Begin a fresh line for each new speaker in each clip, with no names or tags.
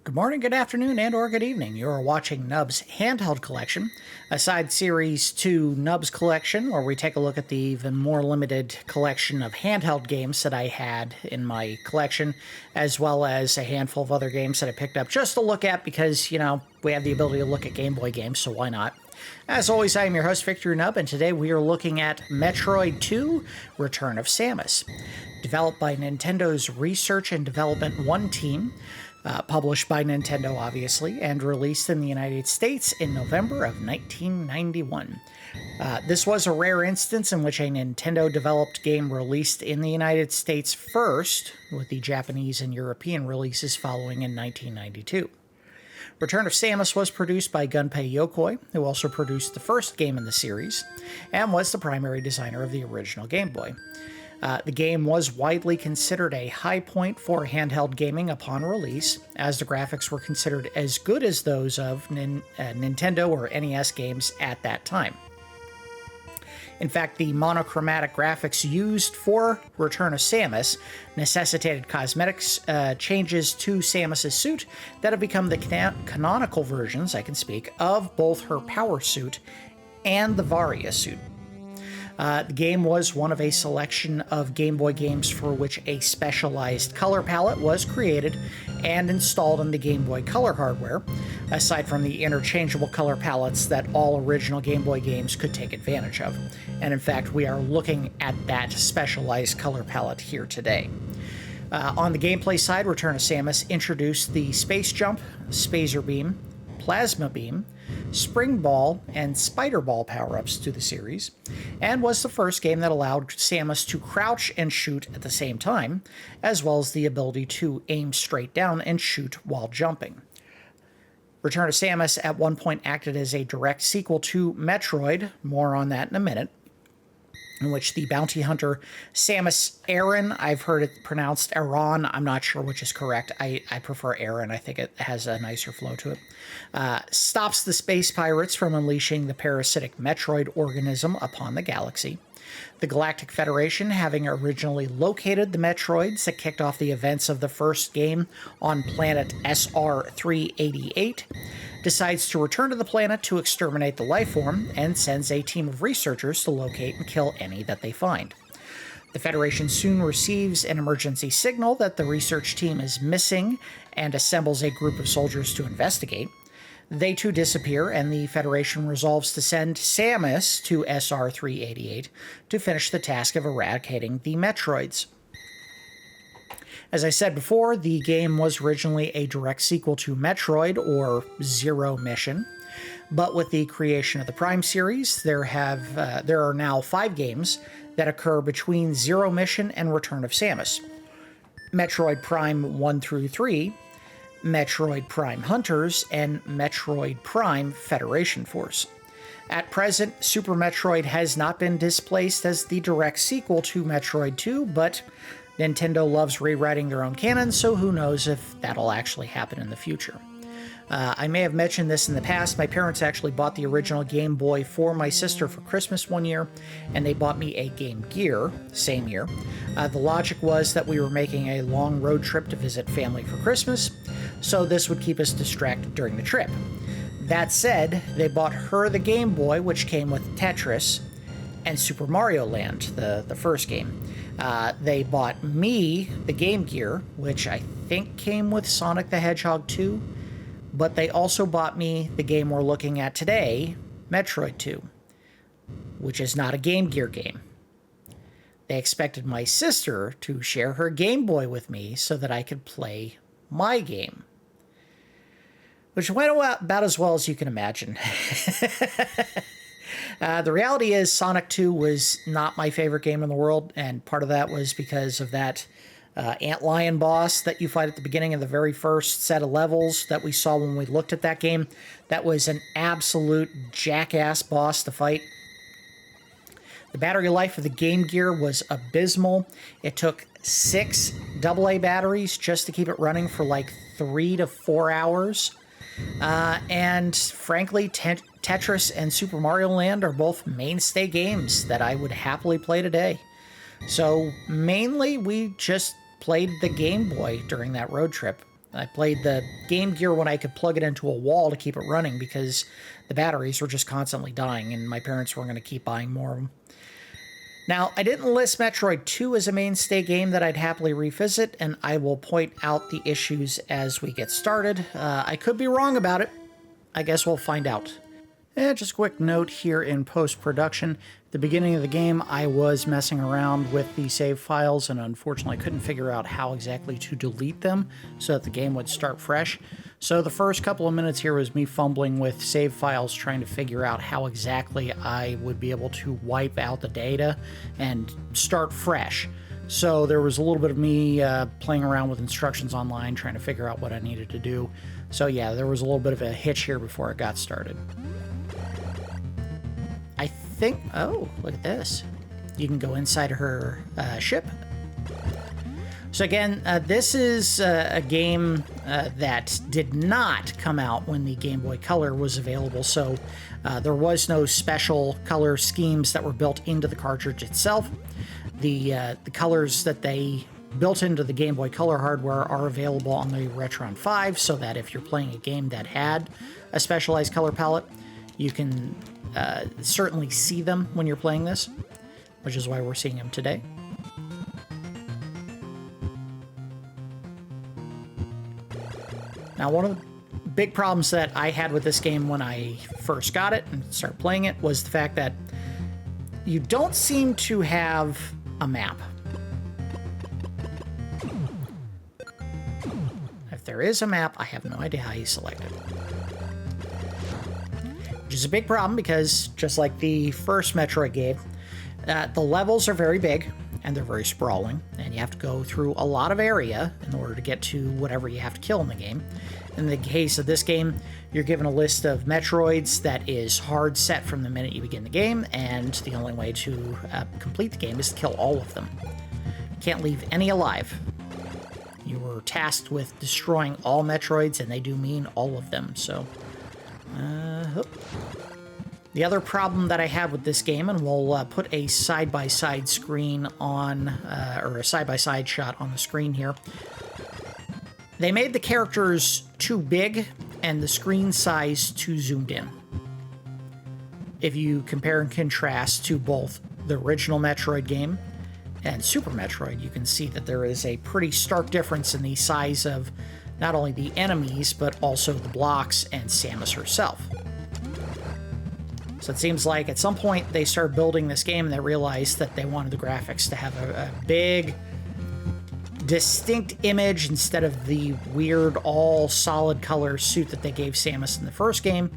Good morning, good afternoon, and or good evening. You're watching Nub's Handheld Collection, a side series to Nub's Collection, where we take a look at the even more limited collection of handheld games that I had in my collection, as well as a handful of other games that I picked up just to look at because, you know, we have the ability to look at Game Boy games, so why not? As always, I am your host, Victor Nub, and today we are looking at Metroid 2, Return of Samus. Developed by Nintendo's Research and Development 1 team, published by Nintendo, obviously, and released in the United States in November of 1991. This was a rare instance in which a Nintendo-developed game released in the United States first, with the Japanese and European releases following in 1992. Return of Samus was produced by Gunpei Yokoi, who also produced the first game in the series, and was the primary designer of the original Game Boy. The game was widely considered a high point for handheld gaming upon release, as the graphics were considered as good as those of Nintendo or NES games at that time. In fact, the monochromatic graphics used for Return of Samus necessitated cosmetics changes to Samus's suit that have become the canonical versions, of both her power suit and the Varia suit. The game was one of a selection of Game Boy games for which a specialized color palette was created and installed in the Game Boy Color hardware, aside from the interchangeable color palettes that all original Game Boy games could take advantage of. And in fact, we are looking at that specialized color palette here today. On the gameplay side, Return of Samus introduced the Space Jump, Spazer Beam, Plasma Beam, Spring Ball, and Spider Ball power-ups to the series, and was the first game that allowed Samus to crouch and shoot at the same time, as well as the ability to aim straight down and shoot while jumping. Return of Samus at one point acted as a direct sequel to Metroid, more on that in a minute, in which the bounty hunter Samus Aran, I've heard it pronounced Aran, I'm not sure which is correct, I prefer Aran, I think it has a nicer flow to it, stops the space pirates from unleashing the parasitic Metroid organism upon the galaxy. The Galactic Federation, having originally located the Metroids that kicked off the events of the first game on planet SR-388, decides to return to the planet to exterminate the lifeform and sends a team of researchers to locate and kill any that they find. The Federation soon receives an emergency signal that the research team is missing and assembles a group of soldiers to investigate. They too disappear, and the Federation resolves to send Samus to SR-388 to finish the task of eradicating the Metroids. As I said before, the game was originally a direct sequel to Metroid, or Zero Mission, but with the creation of the Prime series, there are now 5 games that occur between Zero Mission and Return of Samus. Metroid Prime 1 through 3, Metroid Prime Hunters, and Metroid Prime Federation Force. At present, Super Metroid has not been displaced as the direct sequel to Metroid 2, but Nintendo loves rewriting their own canon, so who knows if that'll actually happen in the future. I may have mentioned this in the past. My parents actually bought the original Game Boy for my sister for Christmas one year, and they bought me a Game Gear same year. The logic was that we were making a long road trip to visit family for Christmas, so this would keep us distracted during the trip. That said, they bought her the Game Boy, which came with Tetris, and Super Mario Land, the first game. They bought me the Game Gear, which I think came with Sonic the Hedgehog 2, but they also bought me the game we're looking at today, Metroid 2, which is not a Game Gear game. They expected my sister to share her Game Boy with me so that I could play my game, which went about as well as you can imagine. The reality is Sonic 2 was not my favorite game in the world, and part of that was because of that antlion boss that you fight at the beginning of the very first set of levels that we saw when we looked at that game. That was an absolute jackass boss to fight. The battery life of the Game Gear was abysmal. It took 6 AA batteries just to keep it running for like 3 to 4 hours. And frankly, Tetris and Super Mario Land are both mainstay games that I would happily play today. So mainly we just played the Game Boy during that road trip. I played the Game Gear when I could plug it into a wall to keep it running because the batteries were just constantly dying and my parents weren't going to keep buying more of them. Now, I didn't list Metroid 2 as a mainstay game that I'd happily revisit, and I will point out the issues as we get started. I could be wrong about it. I guess we'll find out. Just a quick note here in post-production. At the beginning of the game, I was messing around with the save files, and unfortunately I couldn't figure out how exactly to delete them so that the game would start fresh. So the first couple of minutes here was me fumbling with save files, trying to figure out how exactly I would be able to wipe out the data and start fresh. So there was a little bit of me playing around with instructions online, trying to figure out what I needed to do. So yeah, there was a little bit of a hitch here before it got started. I think, oh, look at this. You can go inside her ship. So again, this is a game that did not come out when the Game Boy Color was available, so there was no special color schemes that were built into the cartridge itself. The colors that they built into the Game Boy Color hardware are available on the Retron 5, so that if you're playing a game that had a specialized color palette, you can certainly see them when you're playing this, which is why we're seeing them today. Now, one of the big problems that I had with this game when I first got it and started playing it was the fact that you don't seem to have a map. If there is a map, I have no idea how you select it. Which is a big problem because, just like the first Metroid game, the levels are very big and they're very sprawling, and you have to go through a lot of area in order to get to whatever you have to kill in the game. In the case of this game, you're given a list of Metroids that is hard set from the minute you begin the game, and the only way to complete the game is to kill all of them. You can't leave any alive. You were tasked with destroying all Metroids, and they do mean all of them, so... The other problem that I have with this game, and we'll put a side-by-side screen on, or a side-by-side shot on the screen here. They made the characters too big and the screen size too zoomed in. If you compare and contrast to both the original Metroid game and Super Metroid, you can see that there is a pretty stark difference in the size of not only the enemies, but also the blocks and Samus herself. So it seems like at some point they started building this game and they realized that they wanted the graphics to have a big, distinct image instead of the weird, all solid color suit that they gave Samus in the first game.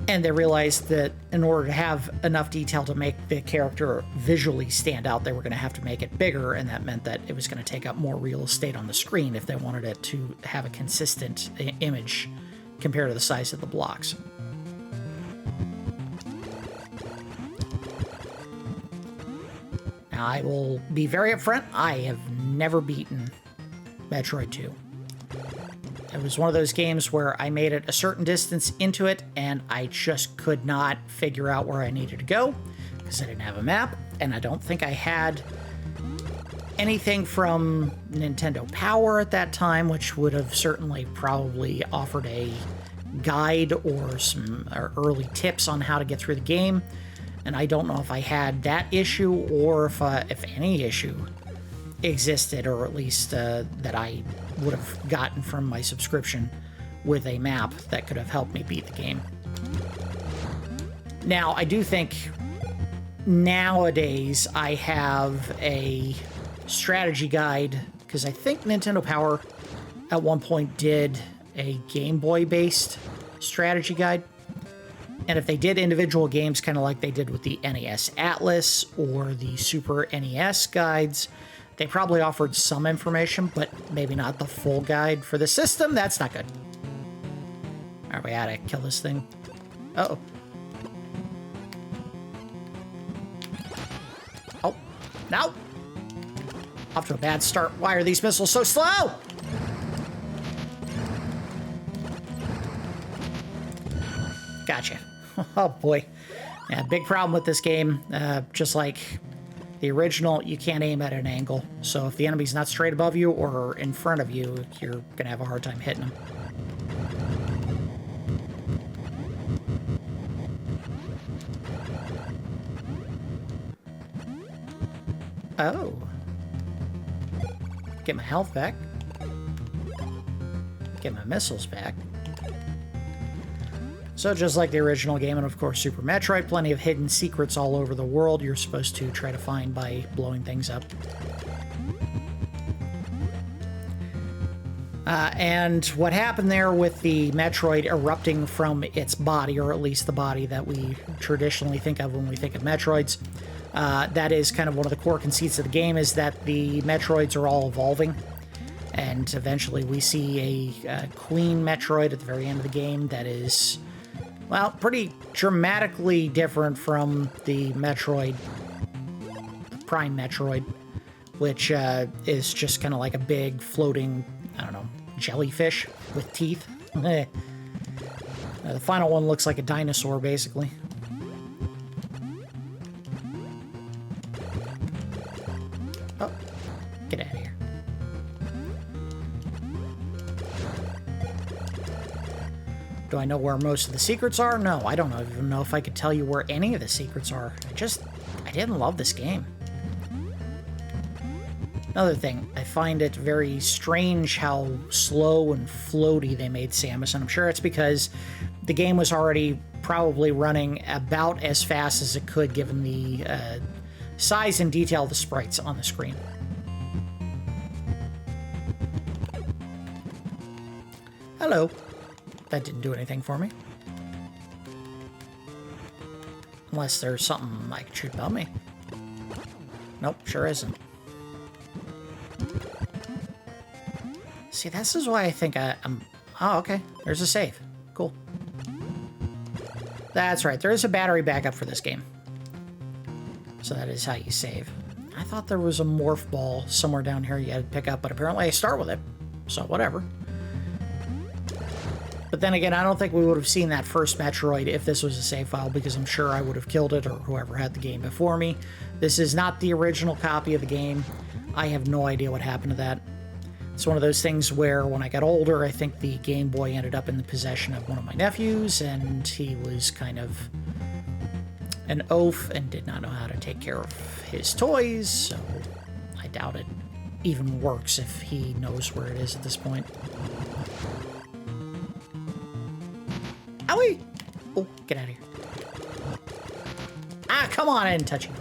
And they realized that in order to have enough detail to make the character visually stand out, they were going to have to make it bigger, and that meant that it was going to take up more real estate on the screen if they wanted it to have a consistent image compared to the size of the blocks. Now, I will be very upfront, I have never beaten Metroid 2. It was one of those games where I made it a certain distance into it, and I just could not figure out where I needed to go, because I didn't have a map, and I don't think I had anything from Nintendo Power at that time, which would have certainly probably offered a guide or some early tips on how to get through the game. And I don't know if I had that issue or if any issue existed, or at least that I would have gotten from my subscription with a map that could have helped me beat the game. Now, I do think nowadays I have a strategy guide, because I think Nintendo Power at one point did a Game Boy-based strategy guide. And if they did individual games kind of like they did with the NES Atlas or the Super NES guides, they probably offered some information, but maybe not the full guide for the system. That's not good. All right, we gotta kill this thing. Uh-oh. Oh, no! Off to a bad start. Why are these missiles so slow? Gotcha. Oh boy. Yeah, big problem with this game. Just like The original, you can't aim at an angle, so if the enemy's not straight above you or in front of you, you're going to have a hard time hitting them. Oh. Get my health back. Get my missiles back. So just like the original game, and of course Super Metroid, plenty of hidden secrets all over the world you're supposed to try to find by blowing things up. And what happened there with the Metroid erupting from its body, or at least the body that we traditionally think of when we think of Metroids, that is kind of one of the core conceits of the game, is that the Metroids are all evolving. And eventually we see a Queen Metroid at the very end of the game that is, well, pretty dramatically different from the Metroid, the Prime Metroid, which is just kind of like a big floating, I don't know, jellyfish with teeth. The final one looks like a dinosaur, basically. Oh, get out of here. Do I know where most of the secrets are? No, I don't even know if I could tell you where any of the secrets are. I didn't love this game. Another thing, I find it very strange how slow and floaty they made Samus, and I'm sure it's because the game was already probably running about as fast as it could given the size and detail of the sprites on the screen. Hello. That didn't do anything for me. Unless there's something I can shoot above me. Nope, sure isn't. See, this is why I think I'm... Oh, okay. There's a save. Cool. That's right. There is a battery backup for this game. So that is how you save. I thought there was a morph ball somewhere down here you had to pick up, but apparently I start with it. So whatever. But then again, I don't think we would have seen that first Metroid if this was a save file, because I'm sure I would have killed it, or whoever had the game before me. This is not the original copy of the game. I have no idea what happened to that. It's one of those things where when I got older, I think the Game Boy ended up in the possession of one of my nephews, and he was kind of an oaf and did not know how to take care of his toys, so I doubt it even works if he knows where it is at this point. Owie! Oh, get out of here. Ah, come on, I didn't touch you.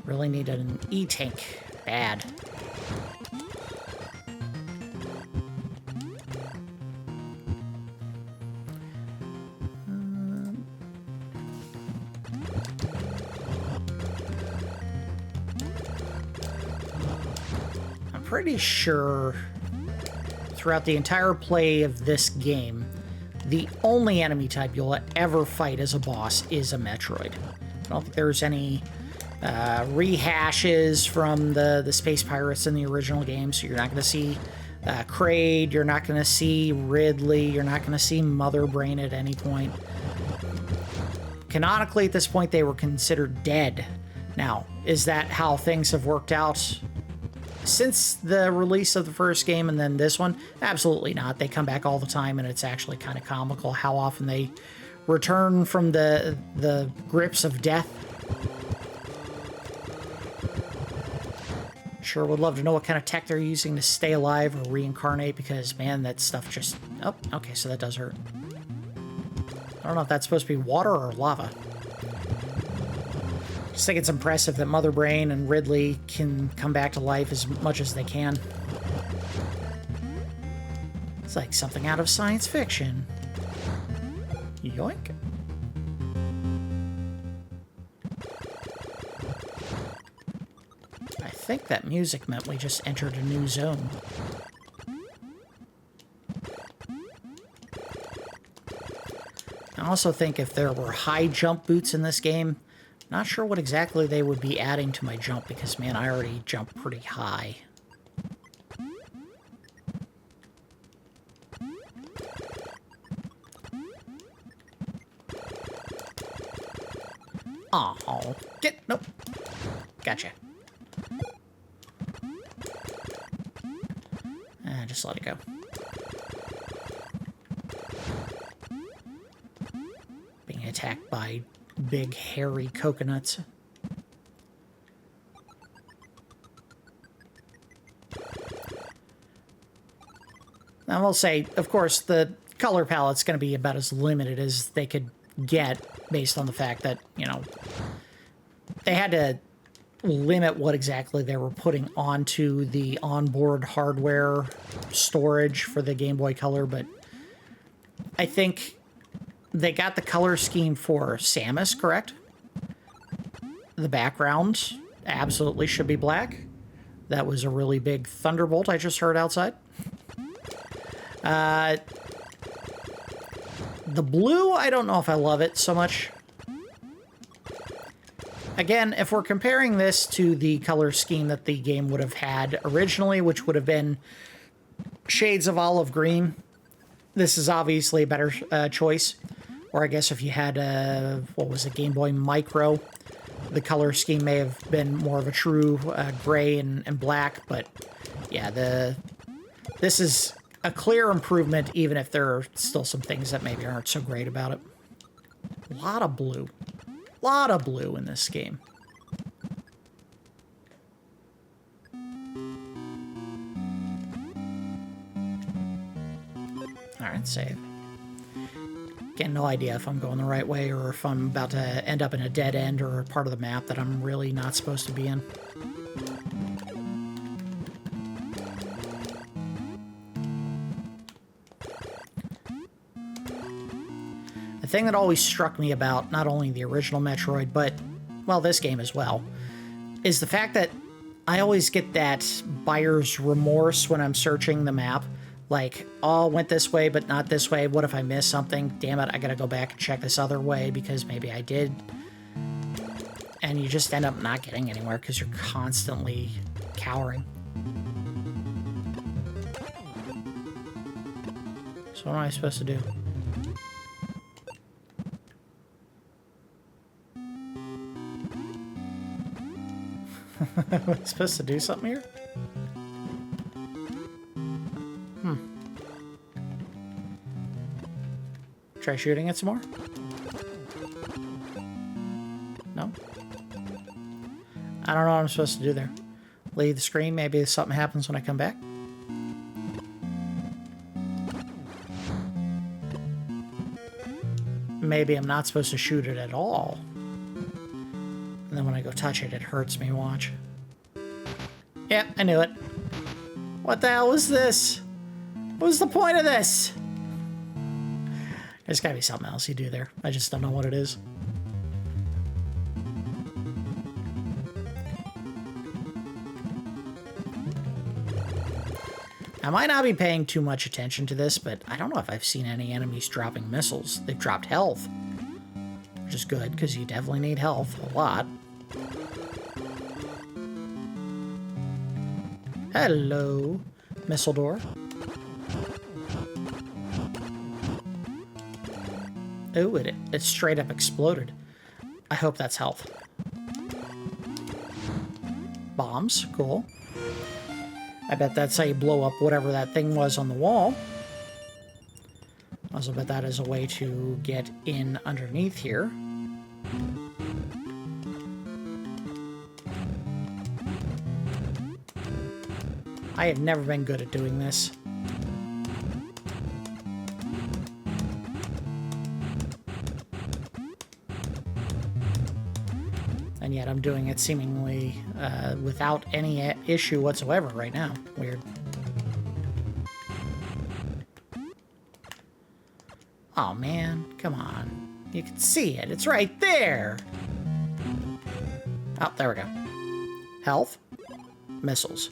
Really needed an E-tank. Bad. I'm pretty sure throughout the entire play of this game, the only enemy type you'll ever fight as a boss is a Metroid. I don't think there's any rehashes from the Space Pirates in the original game, so you're not going to see Kraid, you're not going to see Ridley, you're not going to see Mother Brain at any point. Canonically, at this point, they were considered dead. Now, is that how things have worked out since the release of the first game and then this one? Absolutely not. They come back all the time, and it's actually kind of comical how often they return from the grips of death. Sure would love to know what kind of tech they're using to stay alive or reincarnate, because, man, that stuff just... Oh, okay, so that does hurt. I don't know if that's supposed to be water or lava. Just think it's impressive that Mother Brain and Ridley can come back to life as much as they can. It's like something out of science fiction. Yoink. I think that music meant we just entered a new zone. I also think if there were high jump boots in this game, not sure what exactly they would be adding to my jump, because, man, I already jump pretty high. Oh, nope. Gotcha. Just let it go. Being attacked by big, hairy coconuts. I will say, of course, the color palette's going to be about as limited as they could get based on the fact that, you know, they had to limit what exactly they were putting onto the onboard hardware storage for the Game Boy Color, but I think they got the color scheme for Samus, correct? The background absolutely should be black. That was a really big thunderbolt I just heard outside. The blue, I don't know if I love it so much. Again, if we're comparing this to the color scheme that the game would have had originally, which would have been shades of olive green, this is obviously a better choice. Or I guess if you had a, what was it, Game Boy Micro, the color scheme may have been more of a true gray and black, but yeah, this is a clear improvement, even if there are still some things that maybe aren't so great about it. A lot of blue. A lot of blue in this game. Alright, save. Again, no idea if I'm going the right way or if I'm about to end up in a dead end or a part of the map that I'm really not supposed to be in. The thing that always struck me about not only the original Metroid, but, well, this game as well, is the fact that I always get that buyer's remorse when I'm searching the map. Like, oh, went this way, but not this way. What if I missed something? Damn it, I gotta go back and check this other way because maybe I did. And you just end up not getting anywhere because you're constantly cowering. So what am I supposed to do? Am I supposed to do something here? Try shooting it some more? No? I don't know what I'm supposed to do there. Leave the screen, maybe something happens when I come back? Maybe I'm not supposed to shoot it at all. And then when I go touch it, it hurts me, watch. Yeah, I knew it. What the hell was this? What was the point of this? There's gotta be something else you do there. I just don't know what it is. I might not be paying too much attention to this, but I don't know if I've seen any enemies dropping missiles. They've dropped health, which is good, because you definitely need health a lot. Hello, missile door. Ooh, it straight up exploded. I hope that's health. Bombs, cool. I bet that's how you blow up whatever that thing was on the wall. I also bet that is a way to get in underneath here. I have never been good at doing this. And yet I'm doing it seemingly without any issue whatsoever right now. Weird. Oh man, come on. You can see it. It's right there. Oh, there we go. Health. Missiles.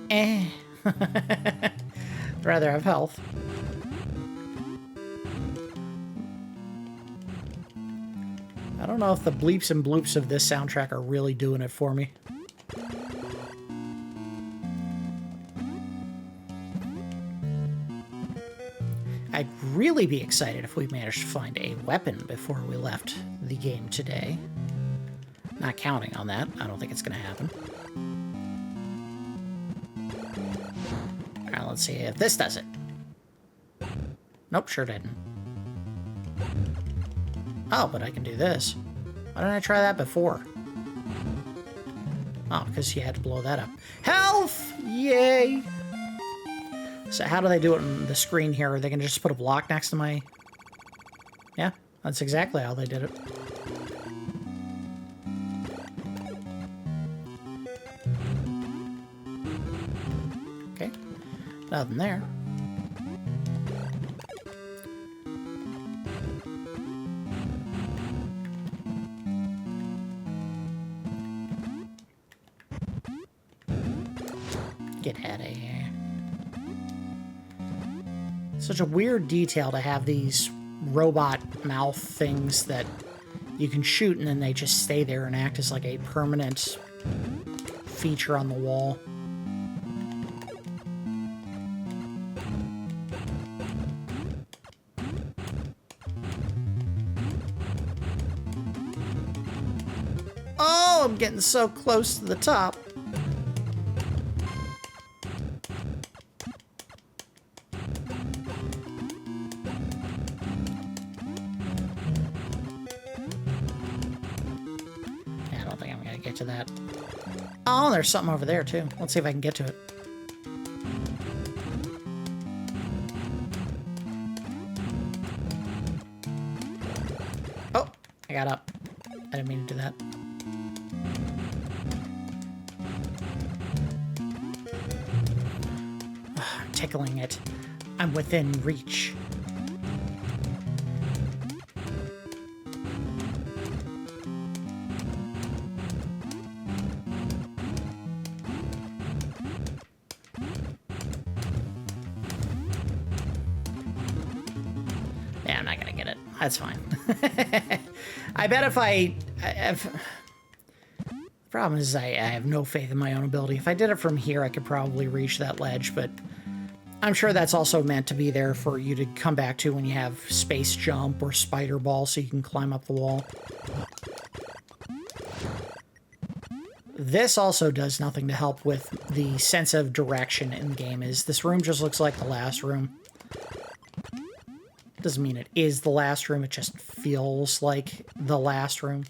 Eh. I'd rather have health. I don't know if the bleeps and bloops of this soundtrack are really doing it for me. I'd really be excited if we managed to find a weapon before we left the game today. Not counting on that. I don't think it's going to happen. Alright, let's see if this does it. Nope, sure didn't. Oh, but I can do this. Why didn't I try that before? Oh, because you had to blow that up. Health! Yay! So how do they do it on the screen here? Are they going to just put a block next to my... Yeah, that's exactly how they did it. Okay, nothing there. Get out of here. Such a weird detail to have these robot mouth things that you can shoot and then they just stay there and act as like a permanent feature on the wall. Oh, I'm getting so close to the top. To that. Oh, there's something over there too. Let's see if I can get to it. Oh, I got up. I didn't mean to do that. I'm tickling it. I'm within reach. That's fine. I bet if the problem is I have no faith in my own ability. If I did it from here, I could probably reach that ledge, but I'm sure that's also meant to be there for you to come back to when you have space jump or spider ball so you can climb up the wall. This also does nothing to help with the sense of direction in the game. Is this room just looks like the last room. Doesn't mean it is the last room, it just feels like the last room.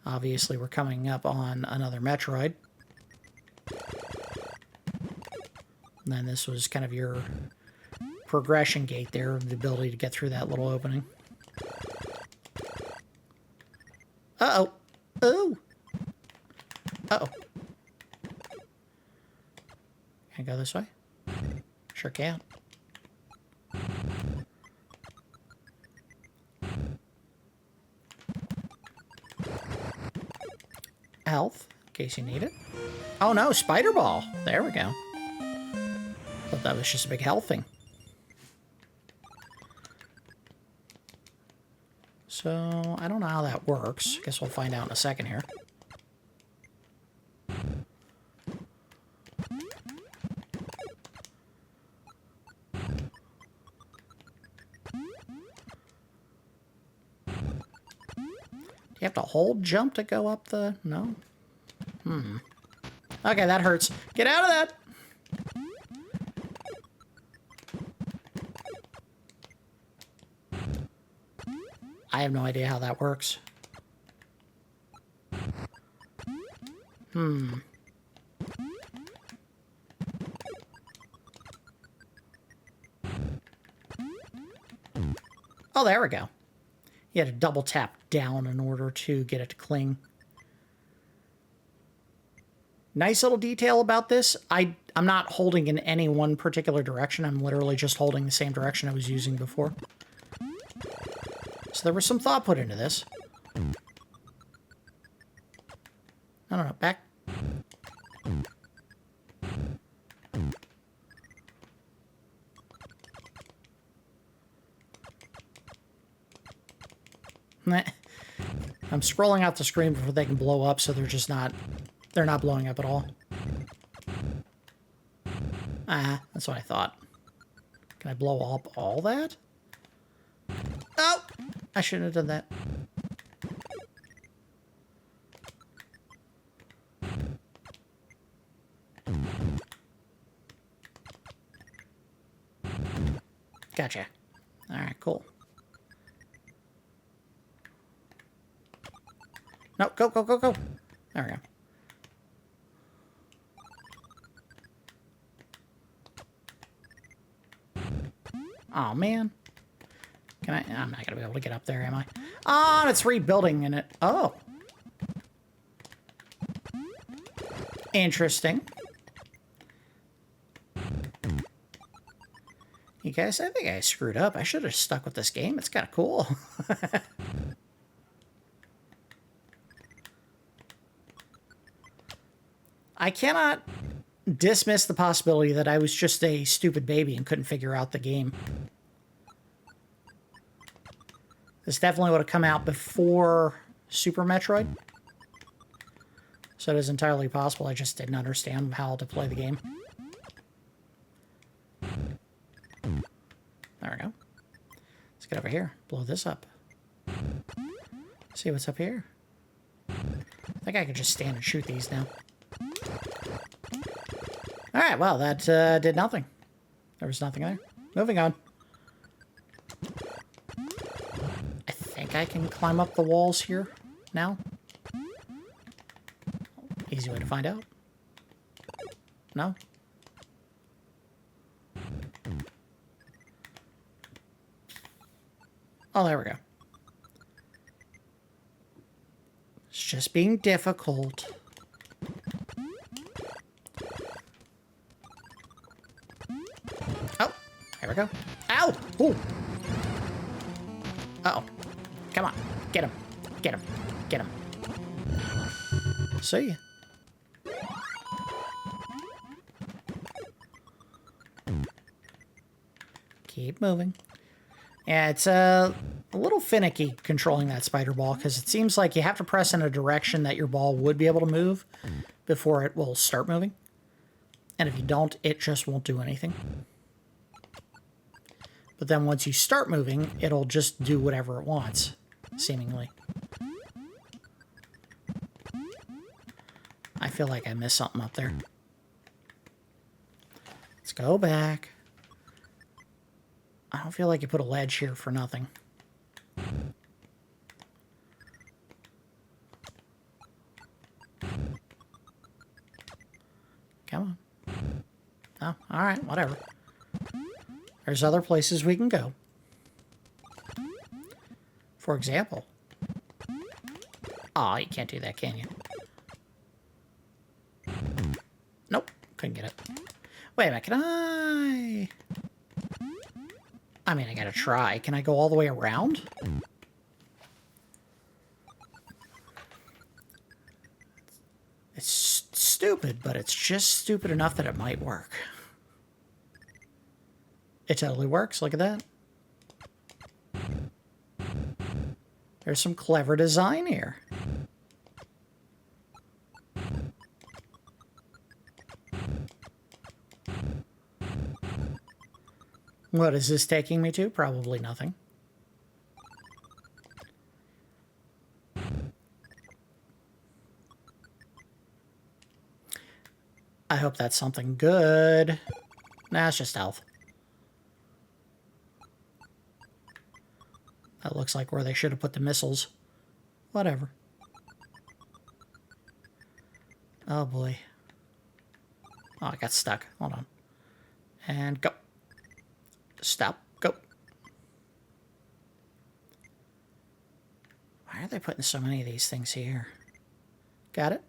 Obviously, we're coming up on another Metroid. And then this was kind of your progression gate there, the ability to get through that little opening. Uh-oh. Oh! Uh-oh. Can I go this way? Sure can. Health, in case you need it. Oh no, spider ball. There we go. Thought that was just a big health thing. So, I don't know how that works. Guess we'll find out in a second here. You have to hold jump to go up the... No? Okay, that hurts. Get out of that! I have no idea how that works. Oh, there we go. You had to double tap down in order to get it to cling. Nice little detail about this. I'm not holding in any one particular direction. I'm literally just holding the same direction I was using before. So there was some thought put into this. No, back. I'm scrolling out the screen before they can blow up, so they're not blowing up at all. That's what I thought. Can I blow up all that? Oh! I shouldn't have done that. Gotcha. Alright, cool. No, go, go, go, go. There we go. Oh, man. Can I? I'm not going to be able to get up there, am I? Oh, it's rebuilding in it. Oh. Interesting. You guys, I think I screwed up. I should have stuck with this game. It's kind of cool. I cannot dismiss the possibility that I was just a stupid baby and couldn't figure out the game. This definitely would have come out before Super Metroid. So it is entirely possible I just didn't understand how to play the game. There we go. Let's get over here. Blow this up. See what's up here. I think I can just stand and shoot these now. Alright, well, that did nothing. There was nothing there. Moving on. I think I can climb up the walls here now. Easy way to find out. No? Oh, there we go. It's just being difficult. Oh, there we go. Ow! Ooh! Uh-oh. Come on. Get him. Get him. Get him. See ya. Keep moving. Yeah, it's a little finicky controlling that spider ball because it seems like you have to press in a direction that your ball would be able to move before it will start moving. And if you don't, it just won't do anything. But then once you start moving, it'll just do whatever it wants, seemingly. I feel like I missed something up there. Let's go back. I don't feel like you put a ledge here for nothing. Come on. Oh, alright, whatever. There's other places we can go. For example. Aw, you can't do that, can you? Nope, couldn't get it. Wait a minute, can I... I mean, I gotta try. Can I go all the way around? It's stupid, but it's just stupid enough that it might work. It totally works. Look at that. There's some clever design here. What is this taking me to? Probably nothing. I hope that's something good. Nah, it's just health. That looks like where they should have put the missiles. Whatever. Oh boy. Oh, I got stuck. Hold on. And go. Stop. Go. Why are they putting so many of these things here? Got it?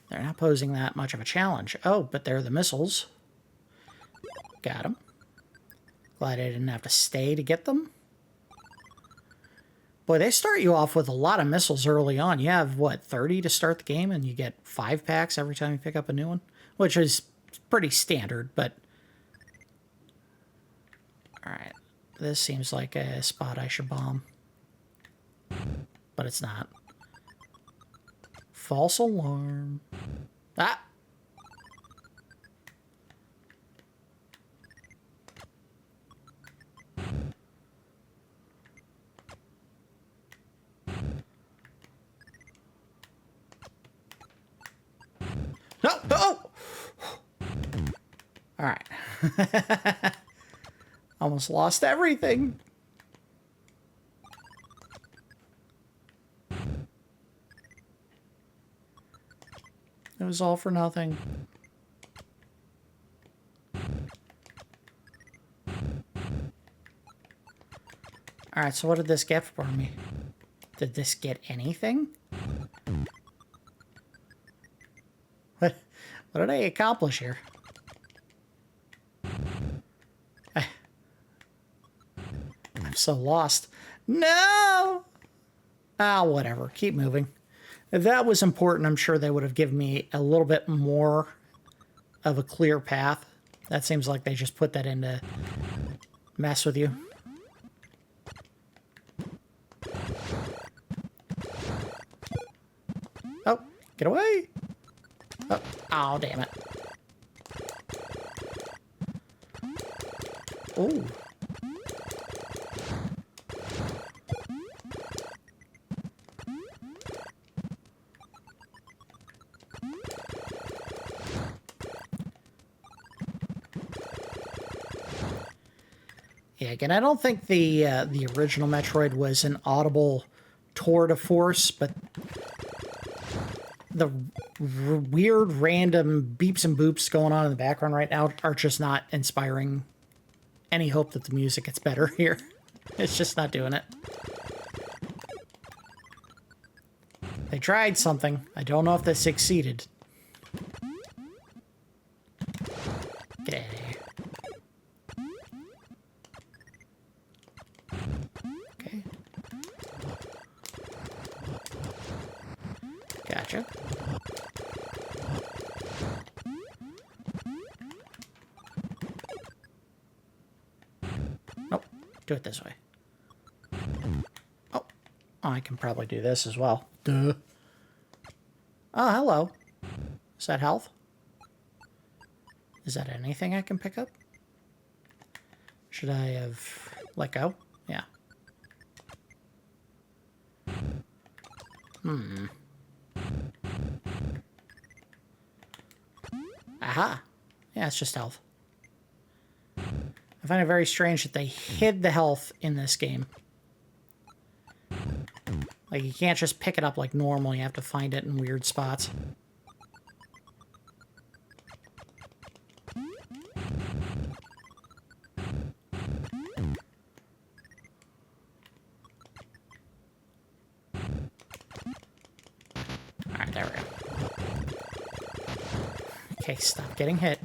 They're not posing that much of a challenge. Oh, but they're the missiles. Got them. Glad I didn't have to stay to get them. Boy, they start you off with a lot of missiles early on. You have, what, 30 to start the game, and you get 5 packs every time you pick up a new one? Which is pretty standard, but... Alright, this seems like a spot I should bomb. But it's not. False alarm. Ah! No! Oh! All right. Almost lost everything. It was all for nothing. All right, so what did this get for me? Did this get anything? What did I accomplish here? I'm so lost. No! Ah, whatever. Keep moving. If that was important, I'm sure they would have given me a little bit more of a clear path. That seems like they just put that in to mess with you. Oh, get away! Oh, damn it. Ooh. Yeah, again, I don't think the original Metroid was an audible tour de force, but the weird random beeps and boops going on in the background right now are just not inspiring any hope that the music gets better here. It's just not doing it. They tried something. I don't know if they succeeded. Get out of here. Okay. Gotcha. Nope. Do it this way. Oh. I can probably do this as well. Duh. Oh, hello. Is that health? Is that anything I can pick up? Should I have let go? Yeah. Aha. Yeah, it's just health. I find it very strange that they hid the health in this game. Like, you can't just pick it up like normal. You have to find it in weird spots. Alright, there we go. Okay, stop getting hit.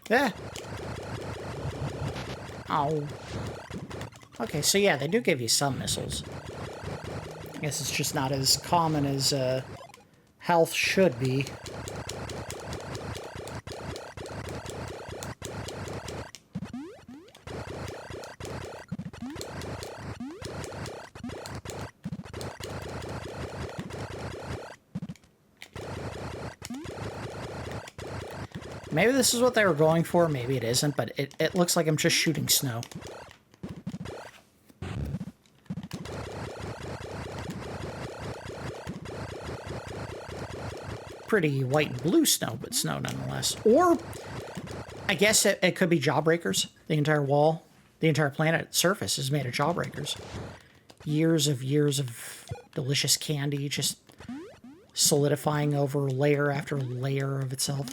Yeah. Oh. Okay, so yeah, they do give you some missiles. I guess it's just not as common as health should be. Maybe this is what they were going for, maybe it isn't, but it looks like I'm just shooting snow. Pretty white and blue snow, but snow nonetheless. Or, I guess it could be jawbreakers. The entire wall, the entire planet surface is made of jawbreakers. Years of delicious candy just solidifying over layer after layer of itself.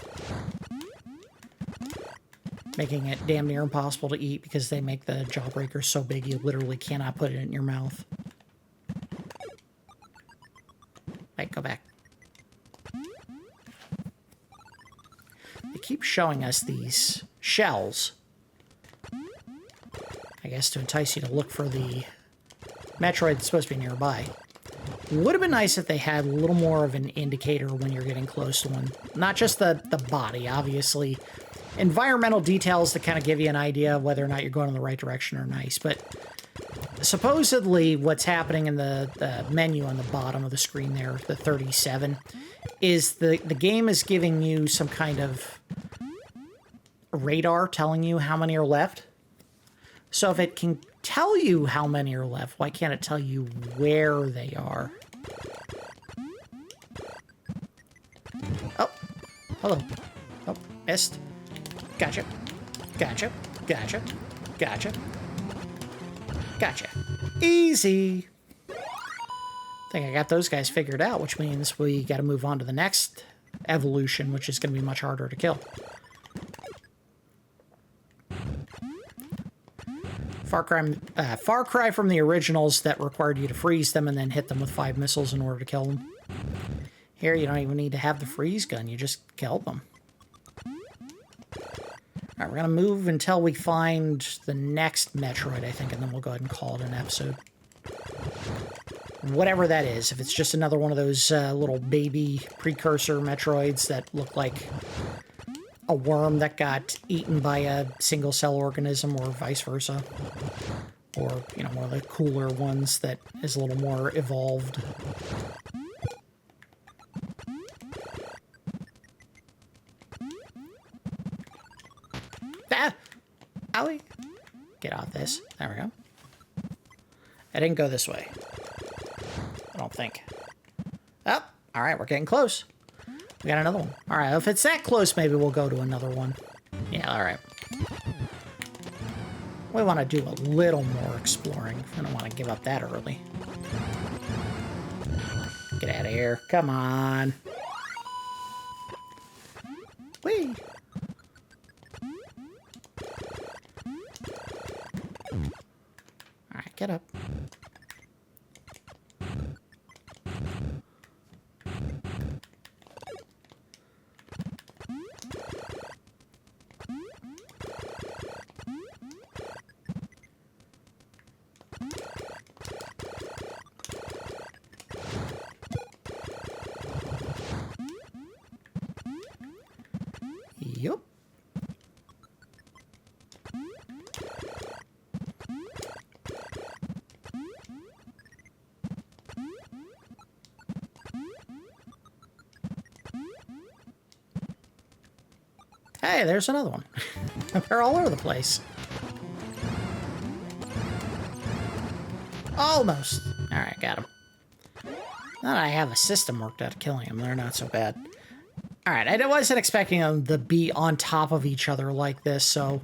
Making it damn near impossible to eat because they make the jawbreaker so big you literally cannot put it in your mouth. Right, go back. They keep showing us these shells. I guess to entice you to look for the Metroid that's supposed to be nearby. Would have been nice if they had a little more of an indicator when you're getting close to one. Not just the body, obviously. Environmental details to kind of give you an idea of whether or not you're going in the right direction are nice, but supposedly what's happening in the menu on the bottom of the screen there, the 37, is the game is giving you some kind of radar telling you how many are left. So if it can tell you how many are left? Why can't it tell you where they are? Oh, hello. Oh, missed. Gotcha. Gotcha. Gotcha. Gotcha. Gotcha. Easy. I think I got those guys figured out, which means we got to move on to the next evolution, which is going to be much harder to kill. Far Cry from the originals that required you to freeze them and then hit them with 5 missiles in order to kill them. Here, you don't even need to have the freeze gun. You just kill them. All right, we're going to move until we find the next Metroid, I think, and then we'll go ahead and call it an episode. Whatever that is. If it's just another one of those little baby precursor Metroids that look like a worm that got eaten by a single-cell organism or vice versa. Or, you know, one of the cooler ones that is a little more evolved. Ah! Owie! Get out this. There we go. I didn't go this way. I don't think. Oh, all right, we're getting close. We got another one. All right, if it's that close, maybe we'll go to another one. Yeah, all right. We want to do a little more exploring. I don't want to give up that early. Get out of here. Come on. Whee! All right, get up. Yup. Hey, there's another one. They're all over the place. Almost. All right, got him. Now that I have a system worked out of killing them, they're not so bad. All right, I wasn't expecting them to be on top of each other like this, so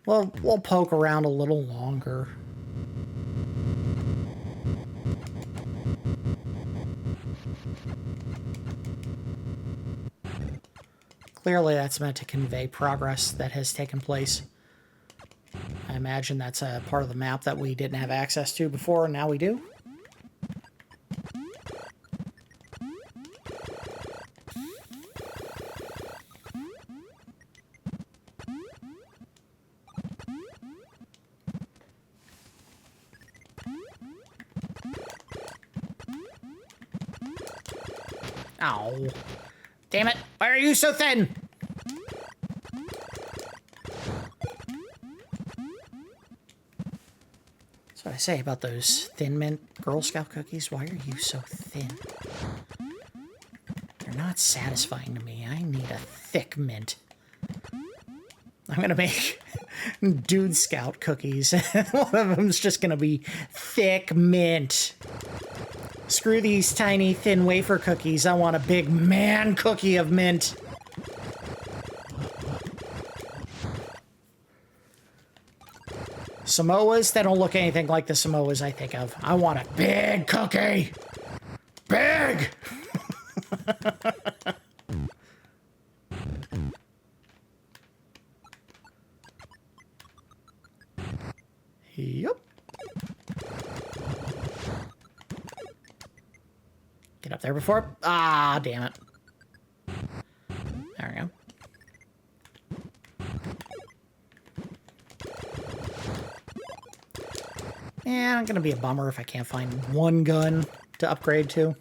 we'll poke around a little longer. Clearly, that's meant to convey progress that has taken place. I imagine that's a part of the map that we didn't have access to before, and now we do. Ow. Damn it. Why are you so thin? That's what I say about those Thin Mint Girl Scout cookies. Why are you so thin? They're not satisfying to me. I need a thick mint. I'm going to make Dude Scout cookies. One of them's just going to be thick mint. Screw these tiny, thin wafer cookies. I want a big man cookie of mint. Samoas, they don't look anything like the Samoas I think of. I want a big cookie. Big! Yep. Get up there before... Ah, damn it. There we go. Yeah, I'm gonna be a bummer if I can't find one gun to upgrade to.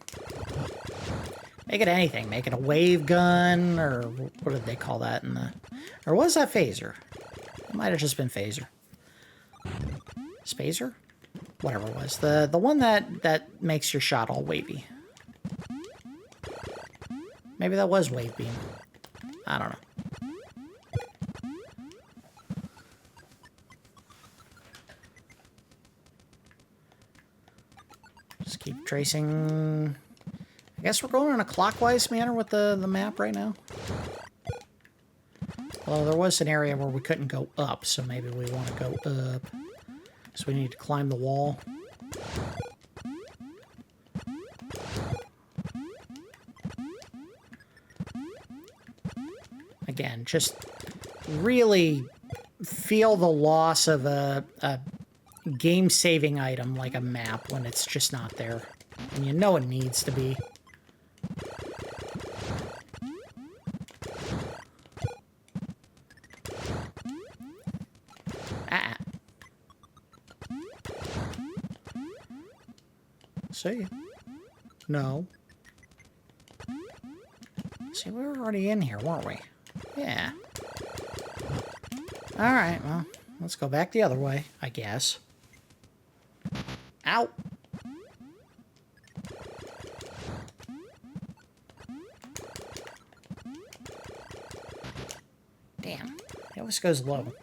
Make it anything. Make it a wave gun, or what did they call that in the... Or was that phaser? It might have just been phaser. Spazer? Whatever it was. The one that makes your shot all wavy. Maybe that was wave beam. I don't know. Keep tracing. I guess we're going in a clockwise manner with the map right now. Although there was an area where we couldn't go up, so maybe we want to go up. So we need to climb the wall. Again, just really feel the loss of a game-saving item like a map when it's just not there. And you know it needs to be. See? No. See, we were already in here, weren't we? Yeah. Alright, well, let's go back the other way, I guess. Ow! Damn. It always goes low.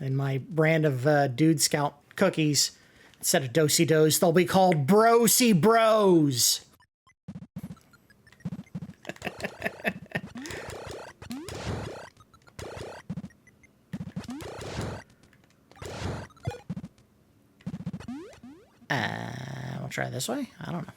In my brand of Dude Scout cookies, instead of Do-si-dos, they'll be called Bro-si Bros. We'll try this way? I don't know.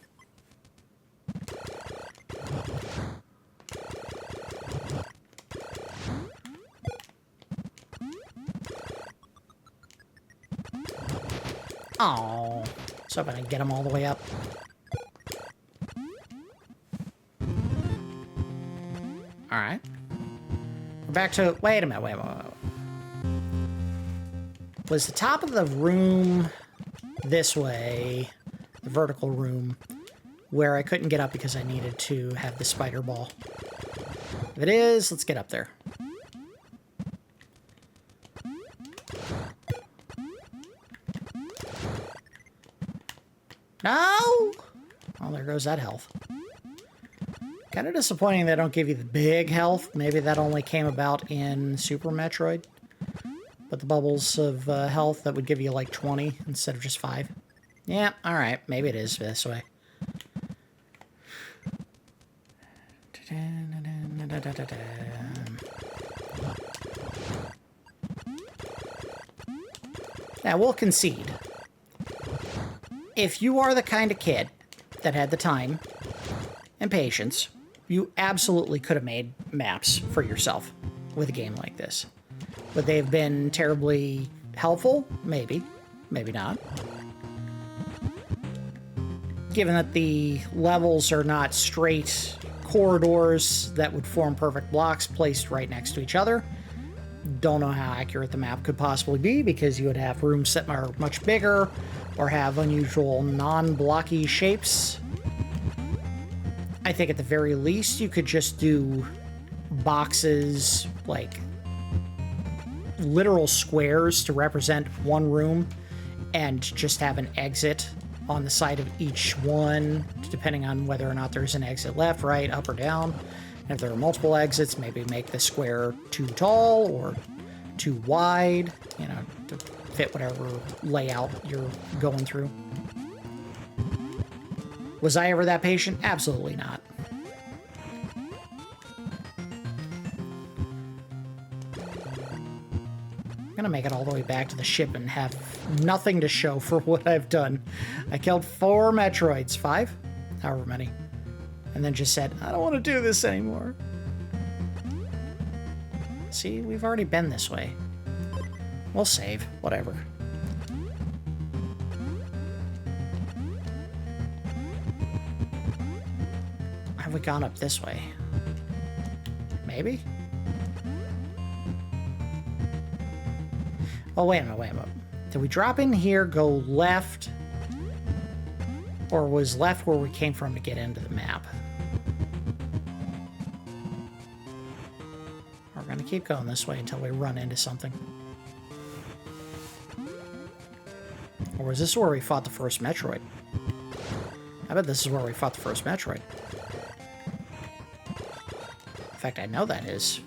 Oh, so I'm gonna get them all the way up. All right, we're back to. Wait a minute. Wait. Was the top of the room this way, the vertical room, where I couldn't get up because I needed to have the spider ball? If it is, let's get up there. No! Well, there goes that health. Kind of disappointing they don't give you the big health. Maybe that only came about in Super Metroid. But the bubbles of health, that would give you like 20 instead of just 5. Yeah, alright. Maybe it is this way. Now, we'll concede. If you are the kind of kid that had the time and patience, you absolutely could have made maps for yourself with a game like this. Would they have been terribly helpful? Maybe. Maybe not. Given that the levels are not straight corridors that would form perfect blocks placed right next to each other, don't know how accurate the map could possibly be, because you would have rooms that are much bigger or have unusual non-blocky shapes. I think at the very least you could just do boxes, like literal squares to represent one room, and just have an exit on the side of each one, depending on whether or not there's an exit left, right, up, or down. And if there are multiple exits, maybe make the square too tall or too wide, you know, to fit whatever layout you're going through. Was I ever that patient? Absolutely not. I'm gonna make it all the way back to the ship and have nothing to show for what I've done. I killed 4 Metroids, 5? However many. And then just said, I don't want to do this anymore. See, we've already been this way. We'll save, whatever. Have we gone up this way? Maybe? Oh, wait a minute, wait a minute. Did we drop in here, go left? Or was left where we came from to get into the map? We're gonna keep going this way until we run into something. Or was this where we fought the first Metroid? I bet this is where we fought the first Metroid. fact, I know that is.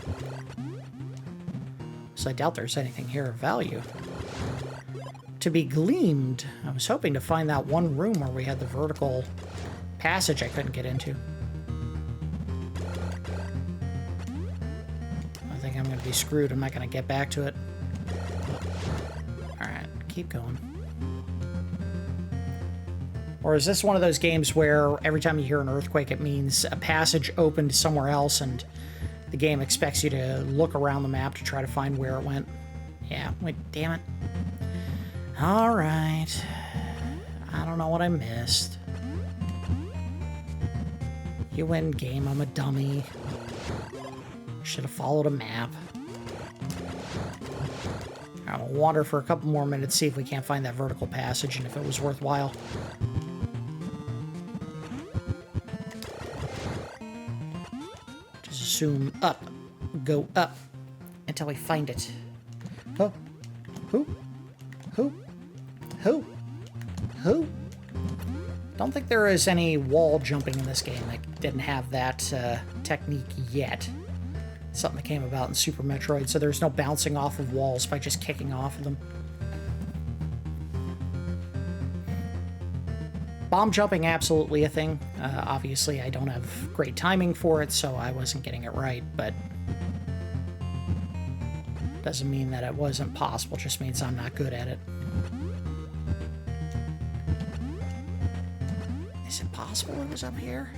So I doubt there's anything here of value. To be gleamed. I was hoping to find that one room where we had the vertical passage I couldn't get into. I think I'm going to be screwed. I'm not going to get back to it. Alright, keep going. Or is this one of those games where every time you hear an earthquake, it means a passage opened somewhere else and the game expects you to look around the map to try to find where it went? Yeah, wait, damn it. Alright. I don't know what I missed. You win, game. I'm a dummy. Should have followed a map. I'll wander for a couple more minutes, see if we can't find that vertical passage and if it was worthwhile. Just assume up. Go up until we find it. Oh. Who? Who? Who? Who? Don't think there is any wall jumping in this game that didn't have that technique yet. Something that came about in Super Metroid, so there's no bouncing off of walls by just kicking off of them. Bomb jumping, absolutely a thing. Obviously, I don't have great timing for it, so I wasn't getting it right, but doesn't mean that it wasn't possible, just means I'm not good at it. Is it possible it was up here?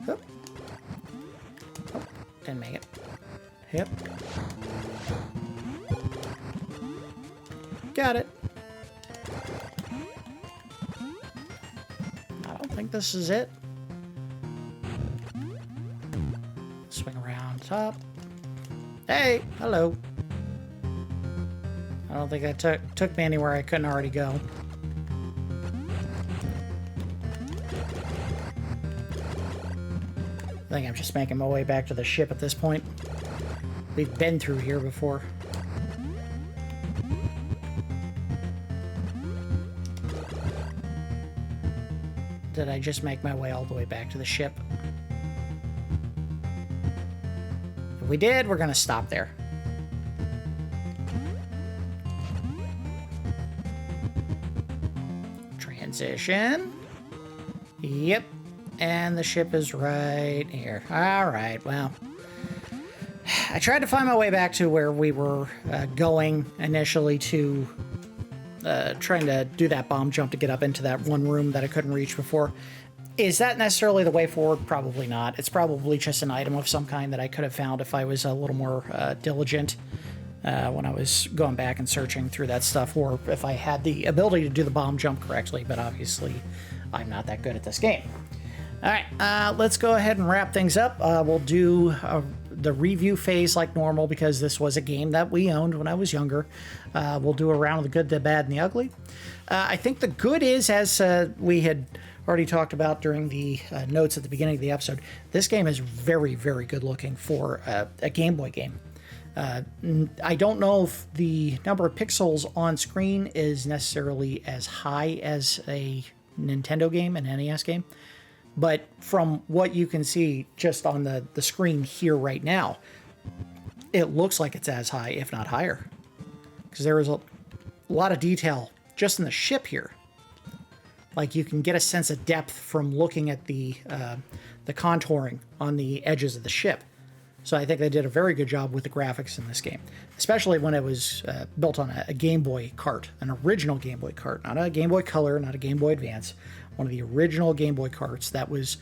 Oh. Oh, didn't make it. Yep. Got it. I don't think this is it. Swing around top. Hey, hello. I don't think that took me anywhere I couldn't already go. I think I'm just making my way back to the ship at this point. We've been through here before. Did I just make my way all the way back to the ship? If we did, we're going to stop there. Transition. Yep. And the ship is right here. Alright, well. I tried to find my way back to where we were going initially to trying to do that bomb jump to get up into that one room that I couldn't reach before. Is that necessarily the way forward? Probably not. It's probably just an item of some kind that I could have found if I was a little more diligent when I was going back and searching through that stuff, or if I had the ability to do the bomb jump correctly, but obviously I'm not that good at this game. Alright, let's go ahead and wrap things up. We'll do the review phase like normal because this was a game that we owned when I was younger. We'll do a round of the good, the bad, and the ugly. I think the good is, as we had already talked about during the notes at the beginning of the episode, this game is very, very good looking for a Game Boy game. I don't know if the number of pixels on screen is necessarily as high as a Nintendo game, an NES game. But from what you can see just on the screen here right now, it looks like it's as high, if not higher. Because there is a lot of detail just in the ship here. Like you can get a sense of depth from looking at the contouring on the edges of the ship. So I think they did a very good job with the graphics in this game, especially when it was built on a Game Boy cart, an original Game Boy cart, not a Game Boy Color, not a Game Boy Advance, one of the original Game Boy carts that was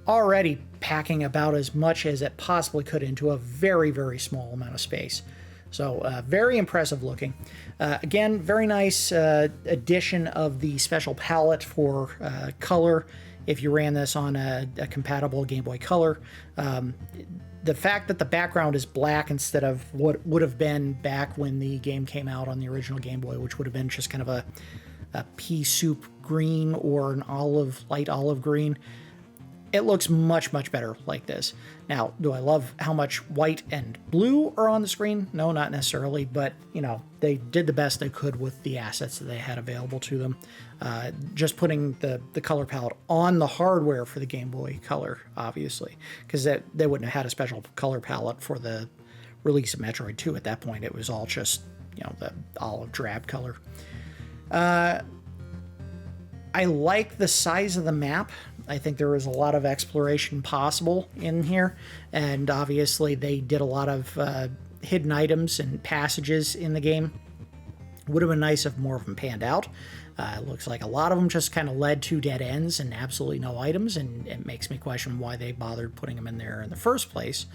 already packing about as much as it possibly could into a very, very small amount of space. So very impressive looking. Again, very nice addition of the special palette for color if you ran this on a compatible Game Boy Color. The fact that the background is black instead of what would have been back when the game came out on the original Game Boy, which would have been just kind of a pea soup green or an light olive green, It looks much, much better like this. Now, do I love how much white and blue are on the screen? No, not necessarily, but, you know, they did the best they could with the assets that they had available to them. Just putting the color palette on the hardware for the Game Boy Color, obviously, because they wouldn't have had a special color palette for the release of Metroid 2 at that point. It was all just, you know, the olive drab color. I like the size of the map. I think there is a lot of exploration possible in here, and obviously they did a lot of hidden items and passages in the game. Would have been nice if more of them panned out. It looks like a lot of them just kind of led to dead ends and absolutely no items, and it makes me question why they bothered putting them in there in the first place.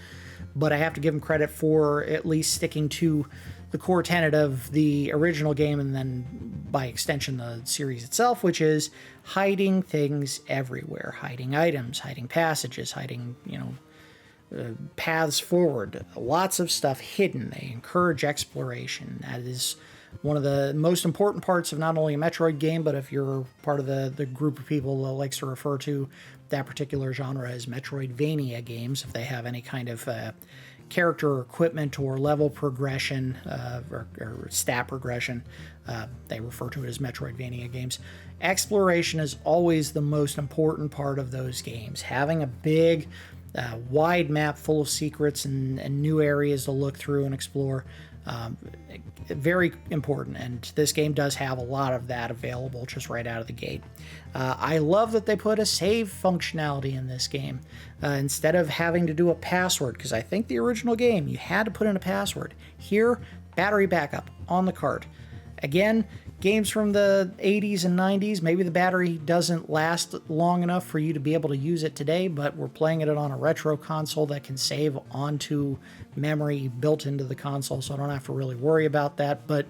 But I have to give them credit for at least sticking to the core tenet of the original game, and then by extension the series itself, which is hiding things everywhere, hiding items, hiding passages, hiding, you know, paths forward, lots of stuff hidden. They encourage exploration. That is one of the most important parts of not only a Metroid game, but if you're part of the group of people that likes to refer to that particular genre as Metroidvania games, if they have any kind of character or equipment or level progression or stat progression, they refer to it as Metroidvania games. Exploration is always the most important part of those games. Having a big, wide map full of secrets and new areas to look through and explore, very important, and this game does have a lot of that available just right out of the gate. I love that they put a save functionality in this game instead of having to do a password, because I think the original game you had to put in a password. Here, battery backup on the cart. Again, games from the 80s and 90s, maybe the battery doesn't last long enough for you to be able to use it today, but we're playing it on a retro console that can save onto memory built into the console, so I don't have to really worry about that. But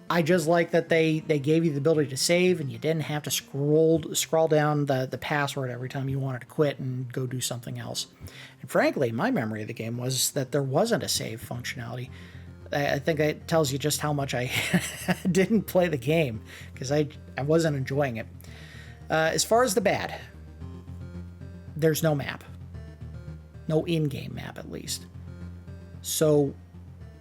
I just like that they gave you the ability to save, and you didn't have to scroll down the password every time you wanted to quit and go do something else. And frankly, my memory of the game was that there wasn't a save functionality. I think it tells you just how much I didn't play the game, because I wasn't enjoying it. As far as the bad, there's no map. No in-game map, at least. So,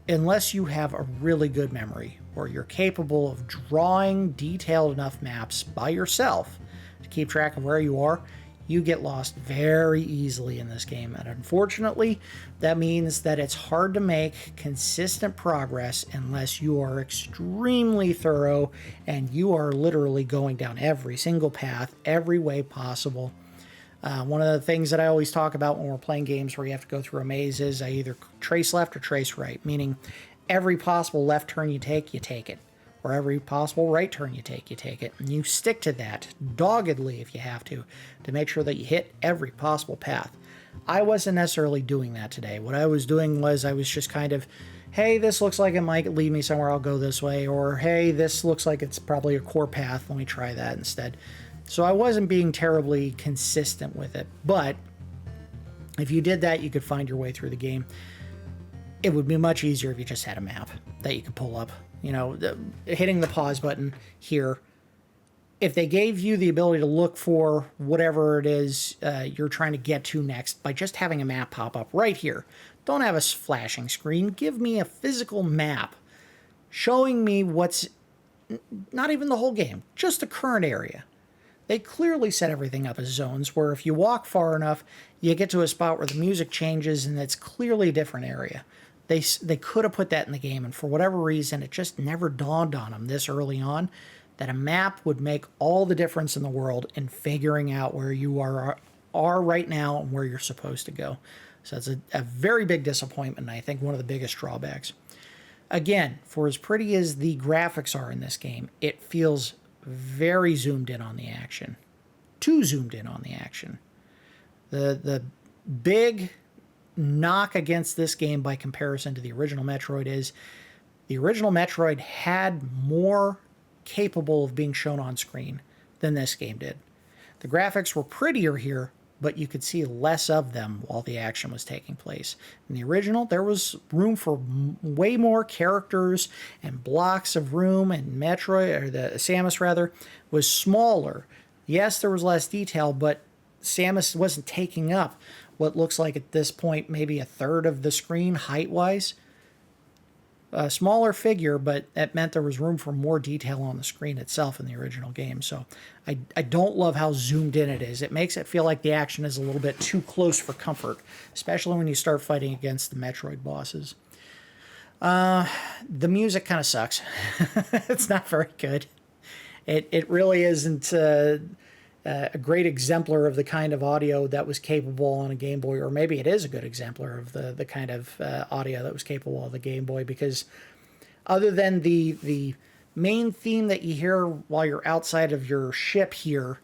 unless you have a really good memory, or you're capable of drawing detailed enough maps by yourself to keep track of where you are, you get lost very easily in this game. And unfortunately, that means that it's hard to make consistent progress unless you are extremely thorough and you are literally going down every single path, every way possible. One of the things that I always talk about when we're playing games where you have to go through a maze is I either trace left or trace right, meaning every possible left turn you take it. Or every possible right turn you take it. And you stick to that doggedly if you have to make sure that you hit every possible path. I wasn't necessarily doing that today. What I was doing was I was just kind of, hey, this looks like it might lead me somewhere, I'll go this way. Or, hey, this looks like it's probably a core path, let me try that instead. So I wasn't being terribly consistent with it. But if you did that, you could find your way through the game. It would be much easier if you just had a map that you could pull up. You know, hitting the pause button here. If they gave you the ability to look for whatever it is you're trying to get to next by just having a map pop up right here. Don't have a flashing screen. Give me a physical map showing me what's, not even the whole game, just the current area. They clearly set everything up as zones where if you walk far enough, you get to a spot where the music changes and it's clearly a different area. They could have put that in the game, and for whatever reason, it just never dawned on them this early on that a map would make all the difference in the world in figuring out where you are right now and where you're supposed to go. So it's a very big disappointment, and I think one of the biggest drawbacks. Again, for as pretty as the graphics are in this game, it feels very zoomed in on the action. Too zoomed in on the action. The big knock against this game by comparison to the original Metroid is the original Metroid had more capable of being shown on screen than this game did. The graphics were prettier here, but you could see less of them while the action was taking place. In the original, there was room for way more characters and blocks of room, and Metroid, or the Samus rather, was smaller. Yes, there was less detail, but Samus wasn't taking up what looks like at this point maybe a third of the screen height-wise. A smaller figure, but that meant there was room for more detail on the screen itself in the original game. So I don't love how zoomed in it is. It makes it feel like the action is a little bit too close for comfort, especially when you start fighting against the Metroid bosses. The music kind of sucks. It's not very good. It really isn't a great exemplar of the kind of audio that was capable on a Game Boy, or maybe it is a good exemplar of the kind of audio that was capable of the Game Boy, because other than the main theme that you hear while you're outside of your ship here,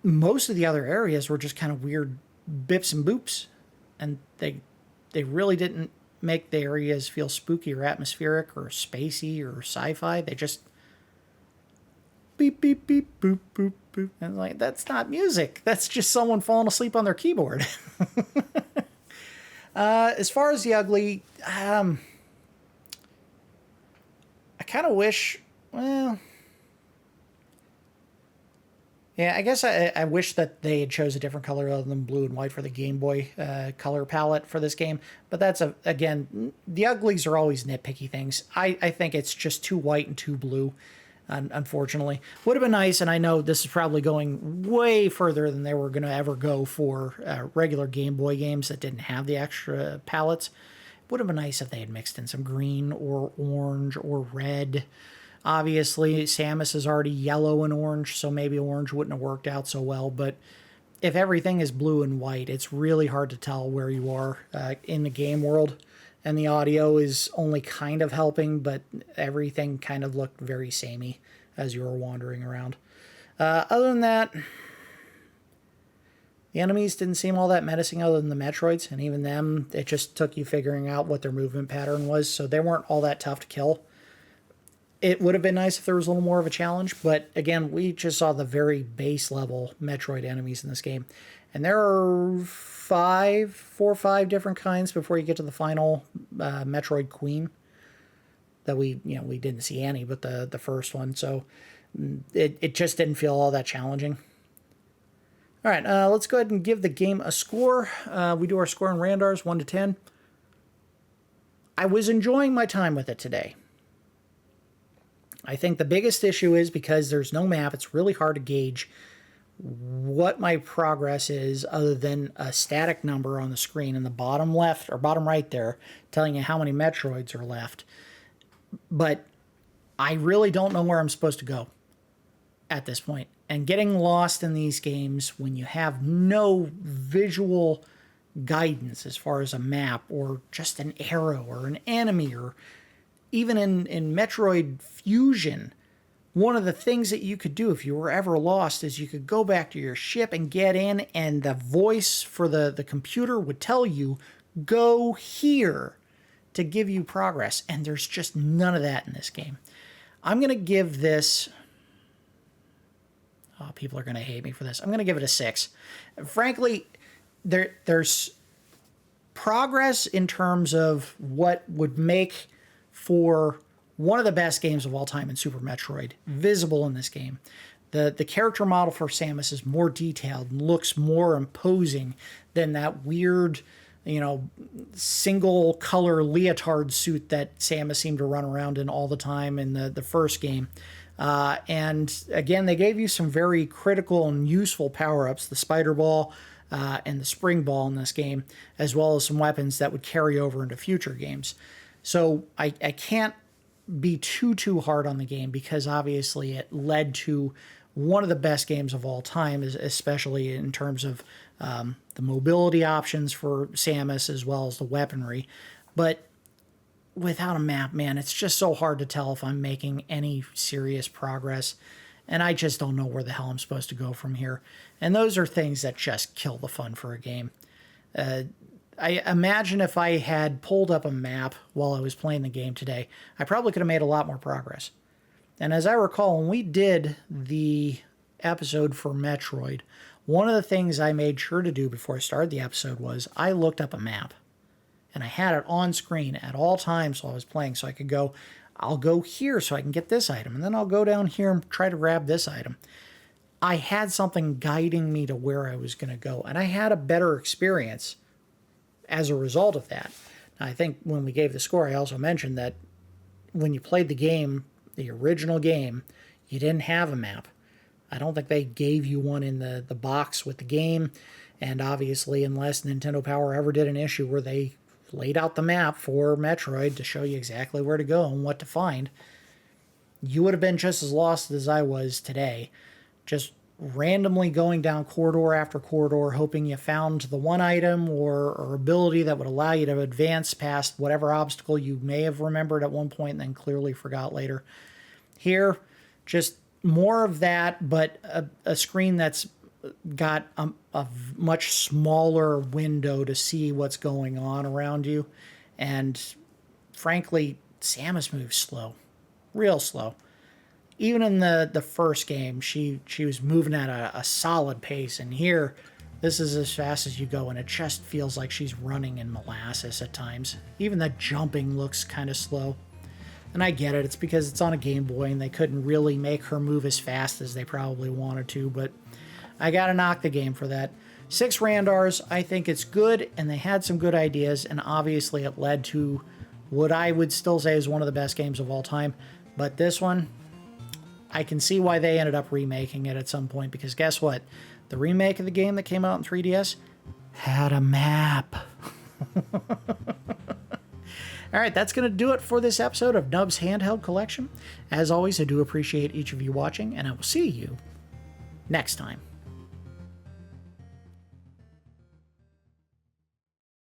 most of the other areas were just kind of weird bips and boops, and they really didn't make the areas feel spooky or atmospheric or spacey or sci-fi. They just beep, beep, beep, boop, boop, boop. And like, that's not music. That's just someone falling asleep on their keyboard. As far as the ugly, I kind of wish, well, yeah, I guess I wish that they had chose a different color other than blue and white for the Game Boy color palette for this game. But that's, again, the uglies are always nitpicky things. I think it's just too white and too blue. Unfortunately, would have been nice, and I know this is probably going way further than they were going to ever go for regular Game Boy games that didn't have the extra palettes. Would have been nice if they had mixed in some green or orange or red. Obviously, Samus is already yellow and orange, so maybe orange wouldn't have worked out so well, but if everything is blue and white, it's really hard to tell where you are in the game world. And the audio is only kind of helping, but everything kind of looked very samey as you were wandering around. Other than that, the enemies didn't seem all that menacing other than the Metroids, and even them, it just took you figuring out what their movement pattern was, so they weren't all that tough to kill. It would have been nice if there was a little more of a challenge, but again, we just saw the very base level Metroid enemies in this game. And there are 4 or 5 different kinds before you get to the final Metroid Queen. That we didn't see any, but the first one. So it just didn't feel all that challenging. All right, let's go ahead and give the game a score. We do our score in Randars, 1 to 10. I was enjoying my time with it today. I think the biggest issue is because there's no map, it's really hard to gauge what my progress is other than a static number on the screen in the bottom left or bottom right there telling you how many Metroids are left. But I really don't know where I'm supposed to go at this point. And getting lost in these games when you have no visual guidance as far as a map or just an arrow or an enemy, or even in Metroid Fusion, one of the things that you could do if you were ever lost is you could go back to your ship and get in, and the voice for the computer would tell you, go here, to give you progress. And there's just none of that in this game. I'm going to give this... Oh, people are going to hate me for this. I'm going to give it a 6. Frankly, there's progress in terms of what would make for one of the best games of all time in Super Metroid visible in this game. The character model for Samus is more detailed and looks more imposing than that weird, single color leotard suit that Samus seemed to run around in all the time in the first game. And again, they gave you some very critical and useful power-ups, the spider ball and the spring ball in this game, as well as some weapons that would carry over into future games. So I can't be too hard on the game, because obviously it led to one of the best games of all time, especially in terms of the mobility options for Samus as well as the weaponry. But without a map, man, it's just so hard to tell if I'm making any serious progress, and I just don't know where the hell I'm supposed to go from here. And those are things that just kill the fun for a game. I imagine if I had pulled up a map while I was playing the game today, I probably could have made a lot more progress. And as I recall, when we did the episode for Metroid, one of the things I made sure to do before I started the episode was I looked up a map. And I had it on screen at all times while I was playing, so I could go, I'll go here so I can get this item, and then I'll go down here and try to grab this item. I had something guiding me to where I was going to go, and I had a better experience as a result of that. Now, I think when we gave the score, I also mentioned that when you played the game, the original game, you didn't have a map. I don't think they gave you one in the box with the game, and obviously, unless Nintendo Power ever did an issue where they laid out the map for Metroid to show you exactly where to go and what to find, you would have been just as lost as I was today. Just randomly going down corridor after corridor, hoping you found the one item or ability that would allow you to advance past whatever obstacle you may have remembered at one point and then clearly forgot later. Here, just more of that, but a screen that's got a much smaller window to see what's going on around you. And frankly, Samus moves slow, real slow. Even in the first game, she was moving at a solid pace, and here, this is as fast as you go, and it just feels like she's running in molasses at times. Even the jumping looks kind of slow. And I get it, it's because it's on a Game Boy, and they couldn't really make her move as fast as they probably wanted to, but I gotta knock the game for that. 6 Randars, I think it's good, and they had some good ideas, and obviously it led to what I would still say is one of the best games of all time, but this one, I can see why they ended up remaking it at some point, because guess what? The remake of the game that came out in 3DS had a map. All right, that's going to do it for this episode of Nub's Handheld Collection. As always, I do appreciate each of you watching, and I will see you next time.